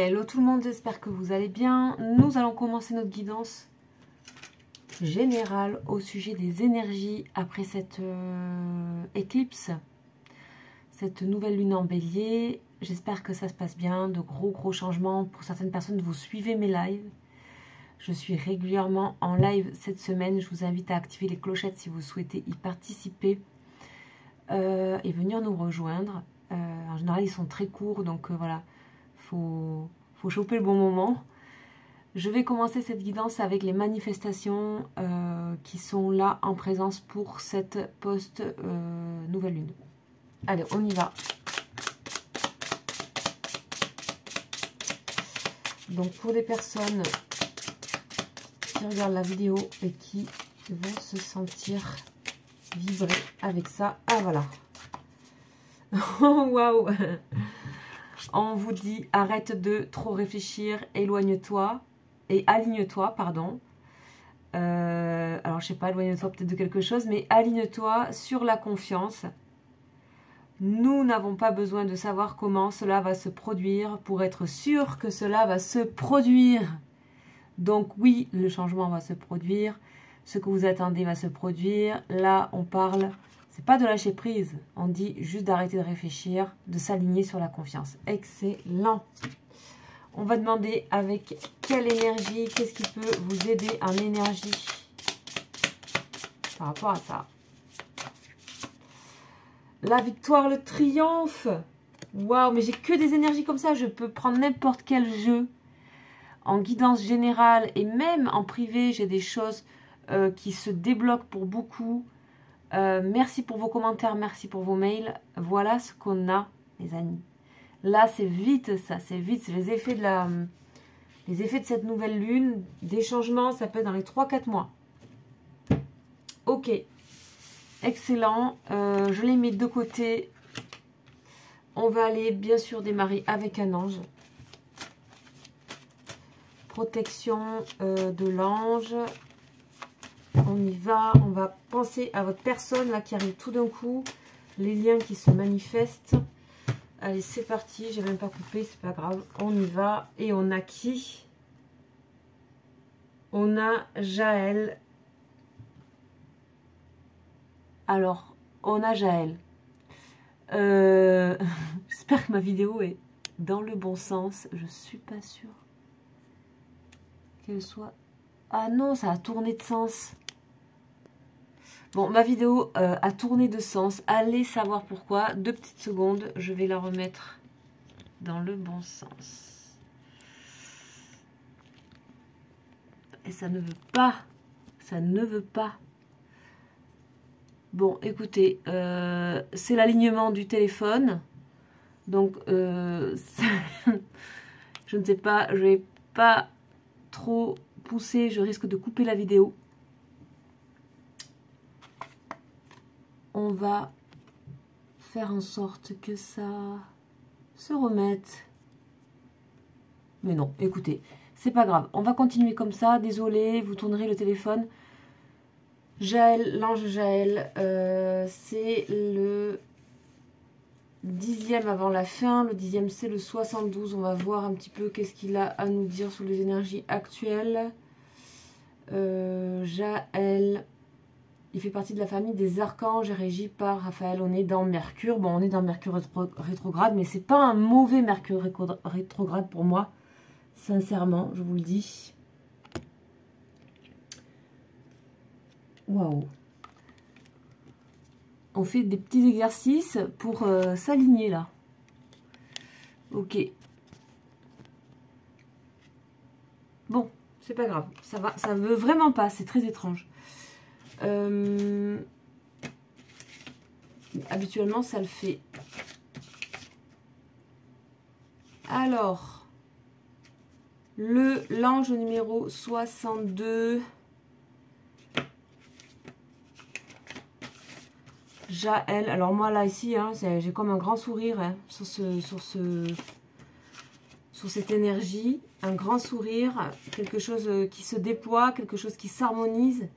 Hello tout le monde, j'espère que vous allez bien. Nous allons commencer notre guidance générale au sujet des énergies après cette éclipse, cette nouvelle lune en bélier. J'espère que ça se passe bien, de gros changements. Pour certaines personnes, vous suivez mes lives. Je suis régulièrement en live cette semaine. Je vous invite à activer les clochettes si vous souhaitez y participer et venir nous rejoindre. En général, ils sont très courts, donc voilà. Faut choper le bon moment. Je vais commencer cette guidance avec les manifestations qui sont là en présence pour cette post-nouvelle lune. Allez, on y va. Donc pour les personnes qui regardent la vidéo et qui vont se sentir vibrer avec ça. Ah voilà. Waouh. On vous dit, arrête de trop réfléchir, éloigne-toi et aligne-toi, pardon. Alors, je sais pas, éloigne-toi peut-être de quelque chose, mais aligne-toi sur la confiance. Nous n'avons pas besoin de savoir comment cela va se produire pour être sûr que cela va se produire. Donc oui, le changement va se produire. Ce que vous attendez va se produire. Là, on parle... C'est pas de lâcher prise, on dit juste d'arrêter de réfléchir, de s'aligner sur la confiance. Excellent. On va demander avec quelle énergie, qu'est-ce qui peut vous aider en énergie par rapport à ça. La victoire, le triomphe. Waouh, mais j'ai que des énergies comme ça, je peux prendre n'importe quel jeu. En guidance générale et même en privé, j'ai des choses qui se débloquent pour beaucoup. Merci pour vos commentaires, merci pour vos mails. Voilà ce qu'on a, les amis. Là, c'est vite ça, c'est vite. C'est les effets de cette nouvelle lune. Des changements, ça peut être dans les 3-4 mois. Ok. Excellent. Je les mets de côté. On va aller, bien sûr, démarrer avec un ange. Protection de l'ange. On y va, on va penser à votre personne là qui arrive tout d'un coup, les liens qui se manifestent. Allez, c'est parti, j'ai même pas coupé, c'est pas grave, on y va. Et on a qui? On a Jaël. Alors, on a Jaël. J'espère que ma vidéo est dans le bon sens, je suis pas sûre qu'elle soit... Ah non, ça a tourné de sens. Bon, ma vidéo a tourné de sens. Allez savoir pourquoi. 2 petites secondes. Je vais la remettre dans le bon sens. Et ça ne veut pas. Ça ne veut pas. Bon, écoutez. C'est l'alignement du téléphone. Donc, je ne sais pas. Je vais pas trop pousser. Je risque de couper la vidéo. On va faire en sorte que ça se remette. Mais non, écoutez, c'est pas grave. On va continuer comme ça. Désolée, vous tournerez le téléphone. Jaël, l'ange Jaël, c'est le 10e avant la fin. Le 10e, c'est le 72. On va voir un petit peu qu'est-ce qu'il a à nous dire sur les énergies actuelles. Jaël... Il fait partie de la famille des archanges régi par Raphaël. On est dans Mercure. Bon, on est dans Mercure rétrograde, mais c'est pas un mauvais Mercure rétrograde pour moi. Sincèrement, je vous le dis. Waouh. On fait des petits exercices pour s'aligner là. Ok. Bon, c'est pas grave. Ça va, ça veut vraiment pas. C'est très étrange. Habituellement ça le fait. Alors l'ange numéro 62, Jaël. Alors moi là ici hein, j'ai comme un grand sourire hein, sur cette énergie, un grand sourire, quelque chose qui se déploie, quelque chose qui s'harmonise.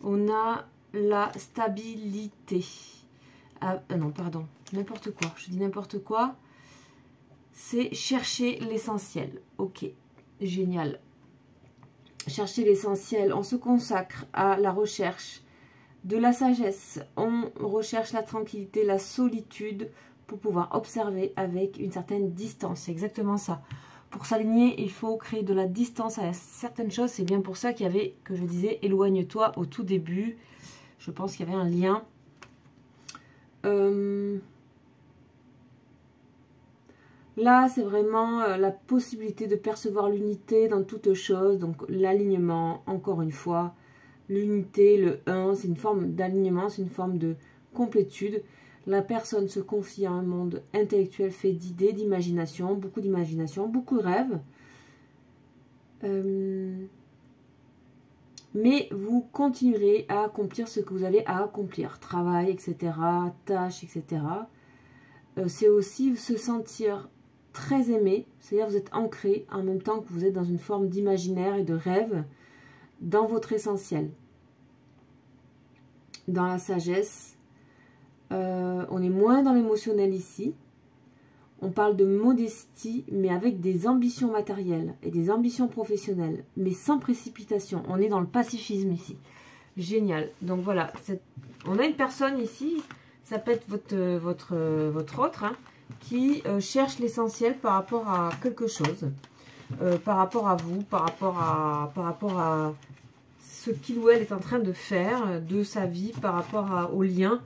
On a la stabilité. Ah non, pardon, n'importe quoi. Je dis n'importe quoi. c'est chercher l'essentiel. Ok, génial. Chercher l'essentiel, on se consacre à la recherche de la sagesse. On recherche la tranquillité, la solitude pour pouvoir observer avec une certaine distance. C'est exactement ça. Pour s'aligner, il faut créer de la distance à certaines choses. C'est bien pour ça qu'il y avait, que je disais, éloigne-toi au tout début. Je pense qu'il y avait un lien. Là, c'est vraiment la possibilité de percevoir l'unité dans toute chose. Donc, l'alignement, encore une fois. L'unité, le 1, c'est une forme d'alignement, c'est une forme de complétude. La personne se confie à un monde intellectuel fait d'idées, d'imagination, beaucoup de rêves. Mais vous continuerez à accomplir ce que vous avez à accomplir. Travail, etc., tâches, etc. C'est aussi se sentir très aimé, c'est-à-dire vous êtes ancré en même temps que vous êtes dans une forme d'imaginaire et de rêve dans votre essentiel. Dans la sagesse, on est moins dans l'émotionnel ici. On parle de modestie, mais avec des ambitions matérielles et des ambitions professionnelles, mais sans précipitation. On est dans le pacifisme ici. Génial. Donc voilà, on a une personne ici, ça peut être votre autre, hein, qui cherche l'essentiel par rapport à quelque chose, par rapport à vous, par rapport à ce qu'il ou elle est en train de faire, de sa vie, par rapport au lien.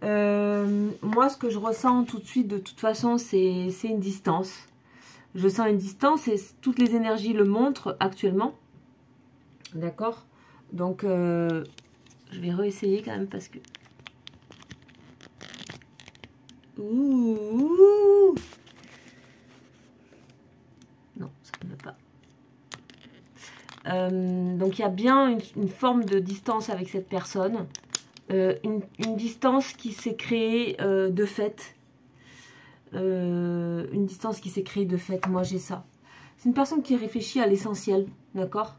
Moi, ce que je ressens tout de suite, de toute façon, c'est une distance. Je sens une distance et toutes les énergies le montrent actuellement. D'accord? Donc, je vais réessayer quand même parce que... Ouh. Non, ça ne va pas. Donc, il y a bien une forme de distance avec cette personne. Une distance qui s'est créée de fait. Une distance qui s'est créée de fait. Moi, j'ai ça. C'est une personne qui réfléchit à l'essentiel, d'accord?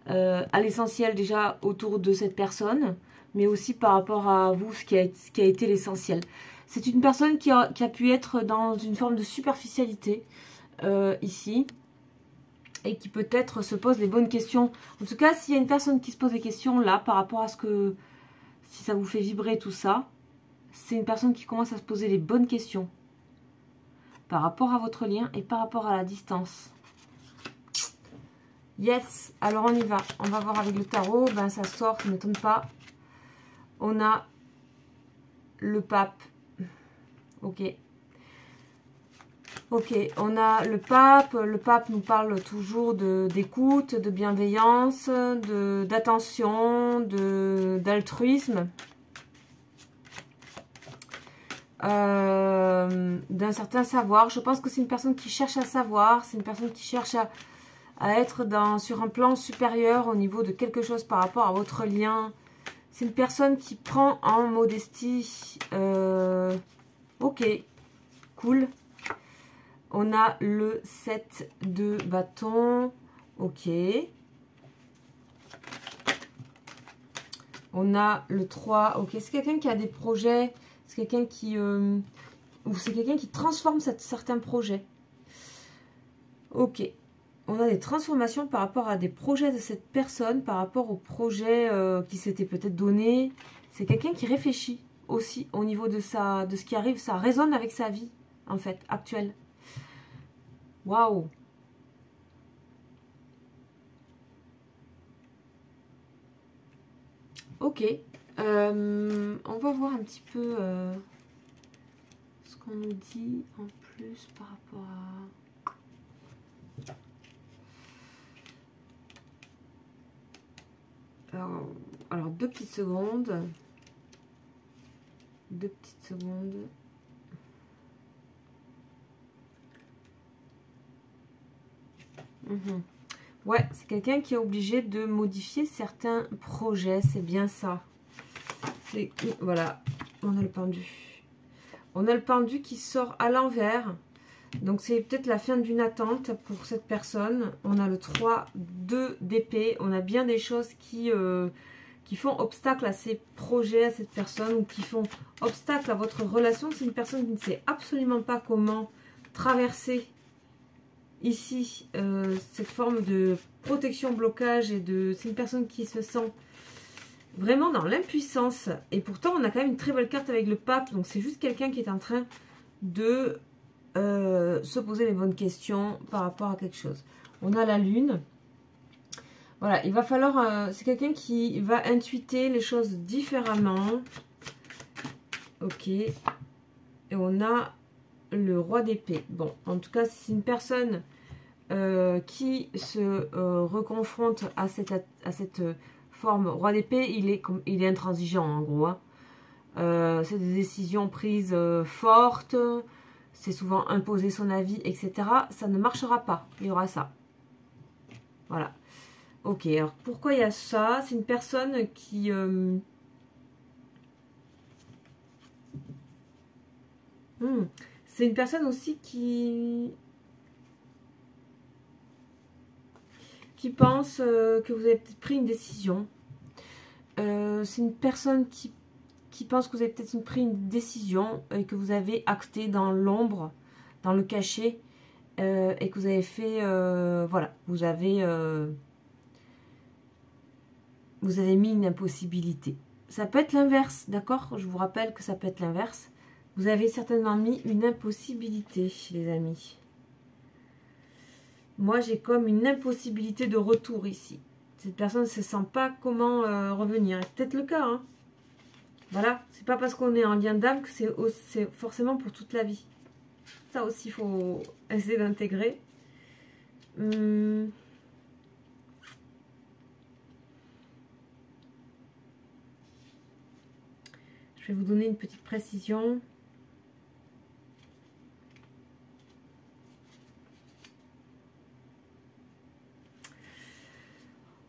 À l'essentiel déjà autour de cette personne, mais aussi par rapport à vous, ce qui a été l'essentiel. C'est une personne qui a pu être dans une forme de superficialité ici, et qui peut-être se pose les bonnes questions. En tout cas, s'il y a une personne qui se pose des questions là, par rapport à ce que... Si ça vous fait vibrer tout ça, c'est une personne qui commence à se poser les bonnes questions par rapport à votre lien et par rapport à la distance. Yes, alors on y va. On va voir avec le tarot. Ben ça sort, ça ne m'étonne pas. On a le pape. Ok. Ok, on a le pape. Le pape nous parle toujours d'écoute, de bienveillance, d'attention, d'altruisme. D'un certain savoir. Je pense que c'est une personne qui cherche à savoir. C'est une personne qui cherche à être sur un plan supérieur au niveau de quelque chose par rapport à votre lien. C'est une personne qui prend en modestie. Ok, cool. On a le 7 de bâton. Ok. On a le 3. Ok, c'est quelqu'un qui a des projets. C'est quelqu'un qui... ou c'est quelqu'un qui transforme certains projets. Ok. On a des transformations par rapport à des projets de cette personne, par rapport aux projets qui s'étaient peut-être donnés. C'est quelqu'un qui réfléchit aussi au niveau de ce qui arrive. Ça résonne avec sa vie, en fait, actuelle. Waouh! Ok. On va voir un petit peu ce qu'on nous dit en plus par rapport à... Alors 2 petites secondes. 2 petites secondes. Ouais, c'est quelqu'un qui est obligé de modifier certains projets, c'est bien ça. Voilà, on a le pendu. On a le pendu qui sort à l'envers. Donc c'est peut-être la fin d'une attente pour cette personne. On a le 3, 2 d'épée. On a bien des choses qui font obstacle à ces projets, à cette personne, ou qui font obstacle à votre relation. C'est une personne qui ne sait absolument pas comment traverser ici cette forme de protection, blocage et de... C'est une personne qui se sent vraiment dans l'impuissance. Et pourtant, on a quand même une très belle carte avec le pape. Donc, c'est juste quelqu'un qui est en train de se poser les bonnes questions par rapport à quelque chose. On a la lune. Voilà, il va falloir... c'est quelqu'un qui va intuiter les choses différemment. Ok. Et on a le roi d'épée. Bon, en tout cas, c'est une personne qui se reconfronte à cette forme. Roi d'épée, il est intransigeant en gros. Hein. C'est des décisions prises fortes. C'est souvent imposer son avis, etc. Ça ne marchera pas. Il y aura ça. Voilà. Ok, alors pourquoi il y a ça? C'est une personne qui... c'est une personne aussi qui pense que vous avez peut-être pris une décision. C'est une personne qui pense que vous avez peut-être pris une décision et que vous avez acté dans l'ombre, dans le cachet, et que vous avez fait... voilà, vous avez mis une impossibilité. Ça peut être l'inverse, d'accord? Je vous rappelle que ça peut être l'inverse. Vous avez certainement mis une impossibilité, les amis. Moi, j'ai comme une impossibilité de retour ici. Cette personne ne se sent pas comment revenir. C'est peut-être le cas. Hein. Voilà. C'est pas parce qu'on est en lien d'âme que c'est forcément pour toute la vie. Ça aussi, il faut essayer d'intégrer. Je vais vous donner une petite précision.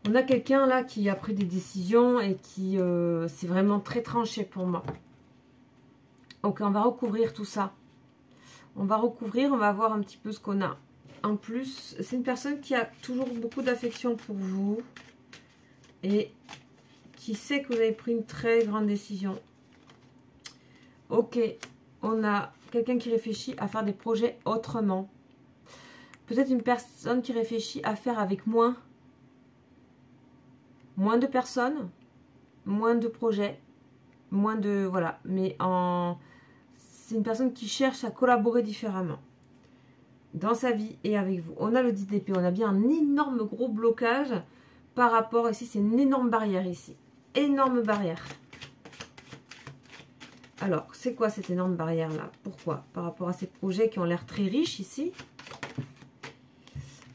On a quelqu'un là qui a pris des décisions et qui c'est vraiment très tranché pour moi. Donc on va recouvrir tout ça. On va recouvrir, on va voir un petit peu ce qu'on a. En plus, c'est une personne qui a toujours beaucoup d'affection pour vous et qui sait que vous avez pris une très grande décision. Ok, on a quelqu'un qui réfléchit à faire des projets autrement. Peut-être une personne qui réfléchit à faire avec moins de personnes, moins de projets, moins de... Voilà, mais c'est une personne qui cherche à collaborer différemment dans sa vie et avec vous. On a le 10 d'épée, on a bien un énorme gros blocage par rapport... Ici, c'est une énorme barrière ici. Énorme barrière. Alors, c'est quoi cette énorme barrière-là? Pourquoi? Par rapport à ces projets qui ont l'air très riches ici.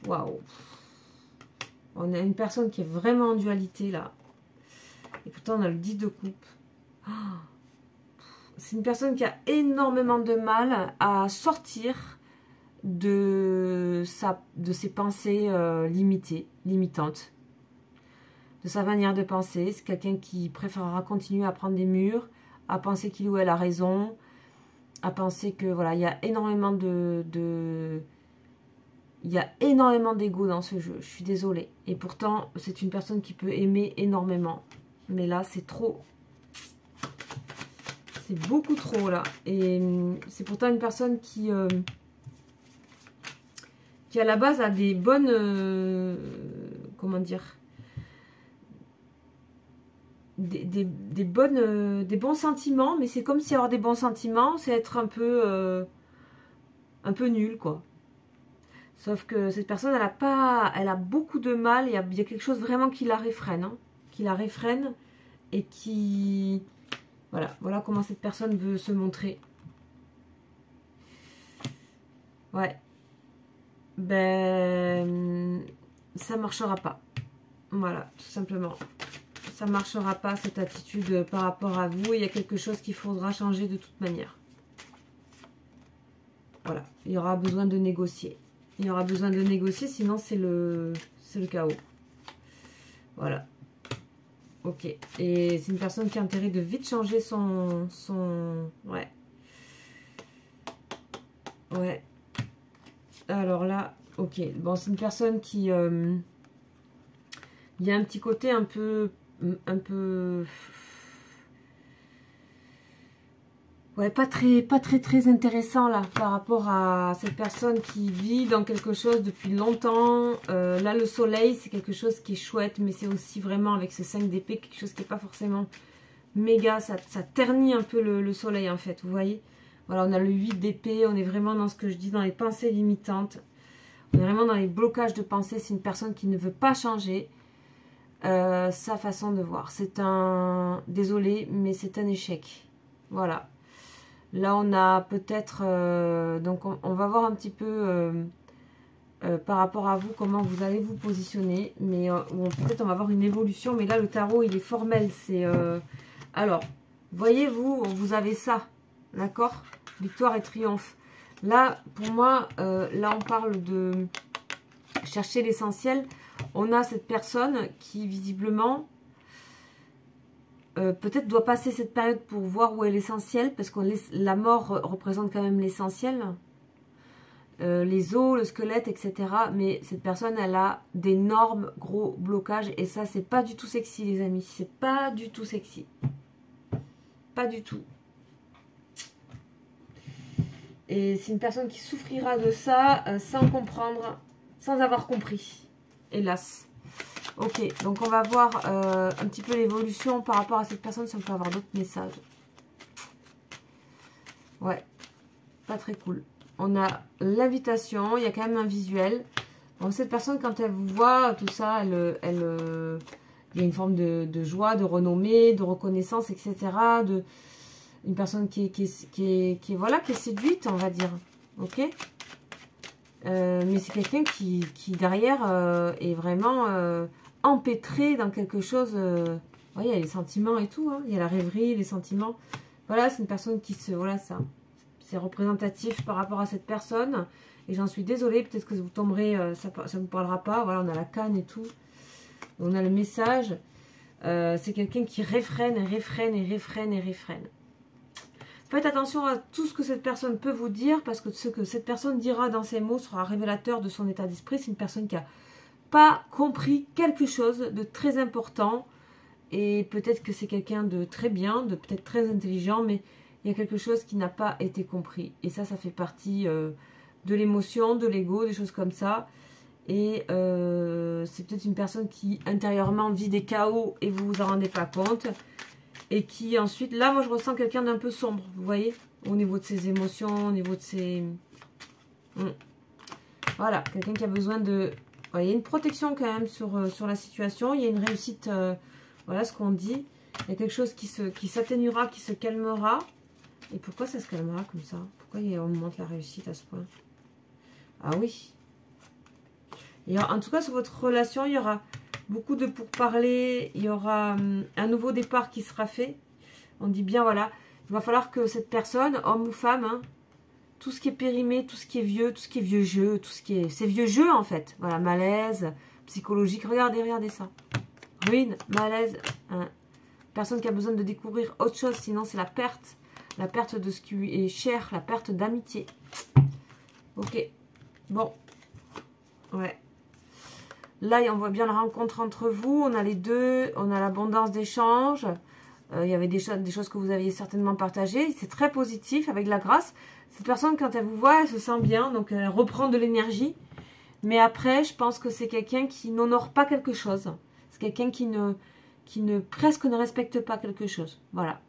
Waouh! On a une personne qui est vraiment en dualité là. Et pourtant, on a le 10 de coupe. Oh, c'est une personne qui a énormément de mal à sortir de ses pensées limitantes. De sa manière de penser. C'est quelqu'un qui préférera continuer à prendre des murs, à penser qu'il ou elle a raison, à penser que voilà, il y a énormément il y a énormément d'ego dans ce jeu, je suis désolée. Et pourtant, c'est une personne qui peut aimer énormément. Mais là, c'est trop. C'est beaucoup trop, là. Et c'est pourtant une personne qui à la base, a des bonnes... comment dire? Des bons sentiments. Mais c'est comme si avoir des bons sentiments, c'est être un peu nul, quoi. Sauf que cette personne, elle a beaucoup de mal. Il y a quelque chose vraiment qui la réfrène. Hein, qui la réfrène et qui... Voilà comment cette personne veut se montrer. Ouais. Ben... ça marchera pas. Voilà, tout simplement. Ça marchera pas, cette attitude par rapport à vous. Il y a quelque chose qu'il faudra changer de toute manière. Voilà, il y aura besoin de négocier. Il y aura besoin de négocier, sinon c'est le chaos. Voilà. Ok. Et c'est une personne qui a intérêt de vite changer son... Ouais. Ouais. Alors là, ok. Bon, c'est une personne qui... il y a un petit côté un peu... Ouais, pas très intéressant là, par rapport à cette personne qui vit dans quelque chose depuis longtemps. Là, le soleil, c'est quelque chose qui est chouette, mais c'est aussi vraiment avec ce 5 d'épée, quelque chose qui n'est pas forcément méga. Ça ternit un peu le soleil en fait, vous voyez. Voilà, on a le 8 d'épée, on est vraiment dans ce que je dis, dans les pensées limitantes. On est vraiment dans les blocages de pensée. C'est une personne qui ne veut pas changer sa façon de voir. C'est un... Désolé, mais c'est un échec. Voilà. Là, on a peut-être... donc, on va voir un petit peu par rapport à vous, comment vous allez vous positionner. Mais peut-être on va avoir une évolution. Mais là, le tarot, il est formel. C'est... alors, voyez-vous, vous avez ça. D'accord? Victoire et triomphe. Là, pour moi, là, on parle de chercher l'essentiel. On a cette personne qui, visiblement... peut-être doit passer cette période pour voir où est l'essentiel, parce que la mort représente quand même l'essentiel, les os, le squelette, etc. Mais cette personne, elle a d'énormes gros blocages, et ça, c'est pas du tout sexy, les amis. C'est pas du tout sexy. Pas du tout. Et c'est une personne qui souffrira de ça sans comprendre, sans avoir compris, hélas. Ok, donc on va voir un petit peu l'évolution par rapport à cette personne, si on peut avoir d'autres messages. Ouais, pas très cool. On a l'invitation, il y a quand même un visuel. Donc cette personne, quand elle vous voit, tout ça, il y a une forme de joie, de renommée, de reconnaissance, etc. Une personne qui est séduite, on va dire. Ok, mais c'est quelqu'un qui derrière est vraiment... empêtré dans quelque chose, il y a les sentiments et tout, hein. Il y a la rêverie, les sentiments. Voilà, c'est une personne qui se... Voilà, ça, c'est représentatif par rapport à cette personne. Et j'en suis désolée, peut-être que vous tomberez, ça ne vous parlera pas. Voilà, on a la canne et tout. On a le message. C'est quelqu'un qui réfrène, réfrène et réfrène et réfrène. Faites attention à tout ce que cette personne peut vous dire, parce que ce que cette personne dira dans ses mots sera révélateur de son état d'esprit. C'est une personne qui a pas compris quelque chose de très important, et peut-être que c'est quelqu'un de très bien, de peut-être très intelligent, mais il y a quelque chose qui n'a pas été compris, et ça fait partie de l'émotion, de l'ego, des choses comme ça. Et c'est peut-être une personne qui intérieurement vit des chaos et vous vous en rendez pas compte, et qui ensuite, là moi je ressens quelqu'un d'un peu sombre, vous voyez, au niveau de ses émotions, au niveau de ses... Voilà, quelqu'un qui a besoin de... Il y a une protection quand même sur la situation. Il y a une réussite, voilà ce qu'on dit. Il y a quelque chose qui s'atténuera, qui se calmera. Et pourquoi ça se calmera comme ça? Pourquoi on montre la réussite à ce point? Ah oui. Et en tout cas, sur votre relation, il y aura beaucoup de pourparlers. Il y aura un nouveau départ qui sera fait. On dit bien, voilà, il va falloir que cette personne, homme ou femme, hein, tout ce qui est périmé, tout ce qui est vieux, tout ce qui est vieux jeu, tout ce qui est... C'est vieux jeu en fait. Voilà, malaise, psychologique. Regardez ça. Ruine, malaise. Hein. Personne qui a besoin de découvrir autre chose, sinon c'est la perte. La perte de ce qui lui est cher, la perte d'amitié. Ok. Bon. Ouais. Là, on voit bien la rencontre entre vous. On a les deux. On a l'abondance d'échanges. Il y avait des choses que vous aviez certainement partagées. C'est très positif, avec la grâce. Cette personne, quand elle vous voit, elle se sent bien, donc elle reprend de l'énergie. Mais après, je pense que c'est quelqu'un qui n'honore pas quelque chose. C'est quelqu'un qui presque ne respecte pas quelque chose. Voilà.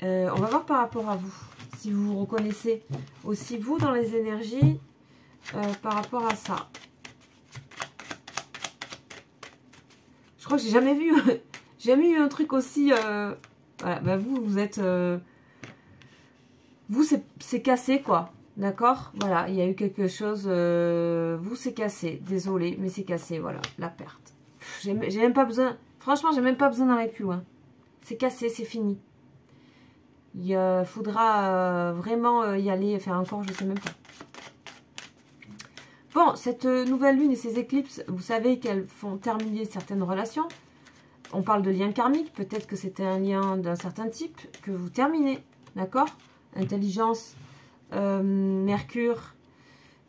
On va voir par rapport à vous, si vous vous reconnaissez aussi, vous, dans les énergies, par rapport à ça. Je crois que j'ai jamais vu, jamais eu un truc aussi... voilà, bah vous êtes... vous, c'est cassé, quoi. D'accord? Voilà, il y a eu quelque chose... vous, c'est cassé. Désolé, mais c'est cassé, voilà. La perte. J'ai même pas besoin... Franchement, j'ai même pas besoin d'aller plus loin. C'est cassé, c'est fini. Il faudra vraiment y aller. Enfin, encore, je sais même pas. Bon, cette nouvelle lune et ces éclipses, vous savez qu'elles font terminer certaines relations. On parle de lien karmique. Peut-être que c'était un lien d'un certain type que vous terminez. D'accord? Intelligence, Mercure,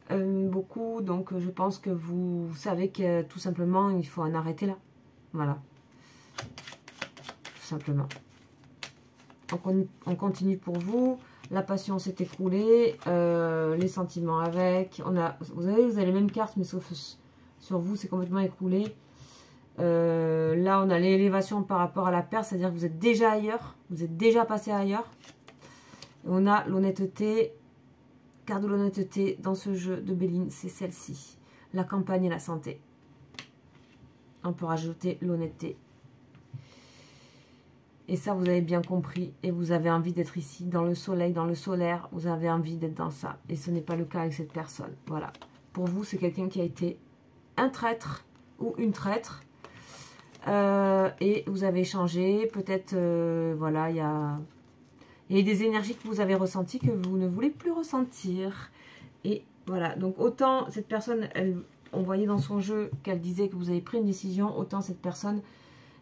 beaucoup. Donc, je pense que vous savez que tout simplement, il faut en arrêter là. Voilà. Tout simplement. Donc on continue pour vous. La passion s'est écroulée. Les sentiments avec. Vous avez les mêmes cartes, mais sauf sur vous, c'est complètement écroulé. Là, on a l'élévation par rapport à la perte, c'est-à-dire que vous êtes déjà ailleurs. Vous êtes déjà passé ailleurs. Et on a l'honnêteté. Carte de l'honnêteté dans ce jeu de Béline, c'est celle-ci. La campagne et la santé. On peut rajouter l'honnêteté. Et ça, vous avez bien compris. Et vous avez envie d'être ici, dans le soleil, dans le solaire. Vous avez envie d'être dans ça. Et ce n'est pas le cas avec cette personne. Voilà. Pour vous, c'est quelqu'un qui a été un traître ou une traître. Et vous avez échangé. Peut-être, voilà, il y a des énergies que vous avez ressenties que vous ne voulez plus ressentir. Et voilà. Donc, autant cette personne, on voyait dans son jeu qu'elle disait que vous avez pris une décision. Autant cette personne...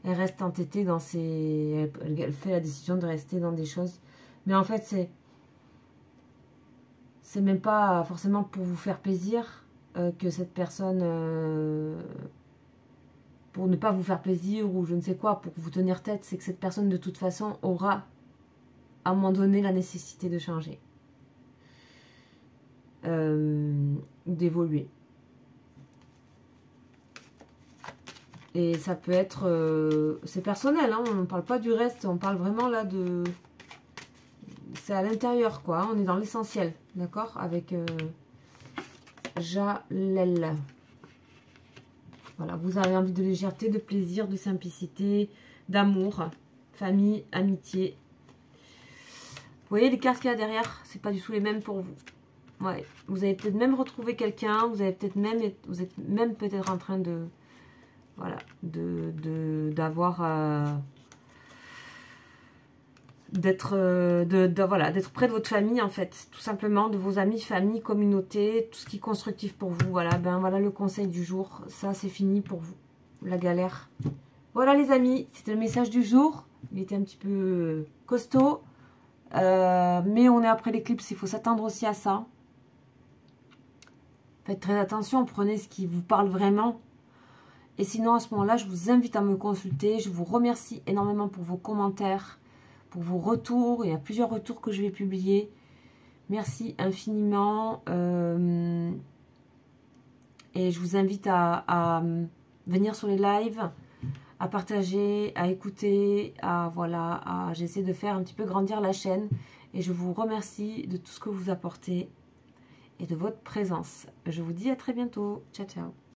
Elle reste entêtée dans ses... Elle fait la décision de rester dans des choses. Mais en fait, c'est même pas forcément pour vous faire plaisir que cette personne... pour ne pas vous faire plaisir ou je ne sais quoi, pour vous tenir tête, c'est que cette personne, de toute façon, aura à un moment donné la nécessité de changer. D'évoluer. Et ça peut être... c'est personnel, hein, on ne parle pas du reste, on parle vraiment là de... C'est à l'intérieur, quoi. On est dans l'essentiel, d'accord? Avec Jalel. Voilà, vous avez envie de légèreté, de plaisir, de simplicité, d'amour, famille, amitié. Vous voyez les cartes qu'il y a derrière? C'est pas du tout les mêmes pour vous. Ouais, vous avez peut-être même retrouvé quelqu'un, vous avez peut-être même... Vous êtes même peut-être en train de... Voilà, d'avoir... d'être près de votre famille, en fait. Tout simplement, de vos amis, famille, communauté, tout ce qui est constructif pour vous. Voilà, ben voilà le conseil du jour. Ça, c'est fini pour vous. La galère. Voilà, les amis, c'était le message du jour. Il était un petit peu costaud. Mais on est après l'éclipse, il faut s'attendre aussi à ça. Faites très attention, prenez ce qui vous parle vraiment. Et sinon, à ce moment-là, je vous invite à me consulter. Je vous remercie énormément pour vos commentaires, pour vos retours. Il y a plusieurs retours que je vais publier. Merci infiniment. Et je vous invite à venir sur les lives, à partager, à écouter, j'essaie de faire un petit peu grandir la chaîne. Et je vous remercie de tout ce que vous apportez et de votre présence. Je vous dis à très bientôt. Ciao, ciao.